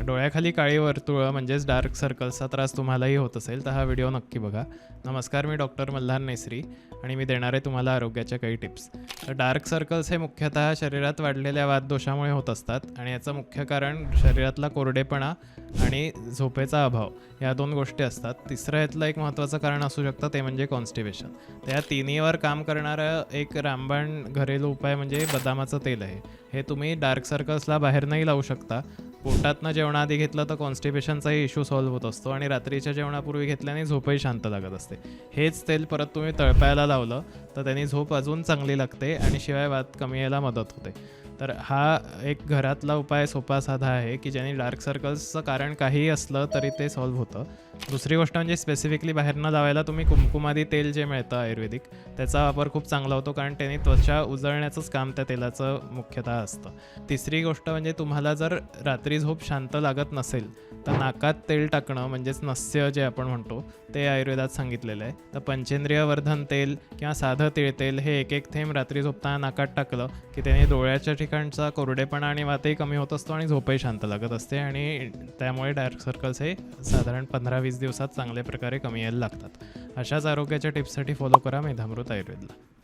डोळ्याखाली काळी वर्तुळं म्हणजेच डार्क सर्कल्सचा त्रास तुम्हालाही होत असेल तर हा व्हिडिओ नक्की बघा. नमस्कार, मी डॉक्टर मल्हार नेसरी आणि मी देणार आहे तुम्हाला आरोग्याच्या काही टिप्स. तर डार्क सर्कल्स हे मुख्यतः शरीरात वाढलेल्या वातदोषामुळे होत असतात आणि याचं मुख्य कारण शरीरातला कोरडेपणा आणि झोपेचा अभाव या दोन गोष्टी असतात. तिसरं यातलं एक महत्त्वाचं कारण असू शकतं ते म्हणजे कॉन्स्टिपेशन. तर या तिन्हीवर काम करणारं एक रामबाण घरेलू उपाय म्हणजे बदामाचं तेल आहे. हे तुम्ही डार्क सर्कल्सला बाहेर नाही लावू शकता. पोटातनं जेवणाआधी घेतलं तर कॉन्स्टिपेशनचाही इश्यू सॉल्व्ह होत असतो आणि रात्रीच्या जेवणापूर्वी घेतल्याने झोपही शांत लागत असते. हेच तेल परत तुम्ही तळपायाला लावलं तर त्यांनी झोप अजून चांगली लागते आणि शिवाय वात कमी यायला मदत होते. तर हा एक घरातला उपाय सोपा साधा आहे की ज्याने डार्क सर्कल्सचं कारण काहीही असलं तरी ते सॉल्व्ह होतं. दुसरी गोष्ट म्हणजे स्पेसिफिकली बाहेरनं लावायला तुम्ही कुमकुमादी तेल जे मिळतं आयुर्वेदिक त्याचा वापर खूप चांगला होतो, कारण त्याने त्वचा उजळण्याचंच काम त्या तेलाचं मुख्यतः असतं. तिसरी गोष्ट म्हणजे तुम्हाला जर रात्री झोप शांत लागत नसेल तर नाकात तेल टाकणं म्हणजेच नस्य जे आपण म्हणतो ते आयुर्वेदात सांगितलेलं आहे. तर पंचेंद्रिय वर्धन तेल किंवा साधं तिळतेल हे एक एक थेंब रात्री झोपताना नाकात टाकलं की त्याने डोळ्याच्या ठिकाणचा कोरडेपणा आणि वातही कमी होत असतो आणि झोपही शांत लागत असते आणि त्यामुळे डार्क सर्कल्स हे साधारण 15-20 दिवसात चांगल्या प्रकारे कमी यायला लागतात. अशाच आरोग्याच्या टिप्ससाठी फॉलो करा मेधामृत आयुर्वेदला.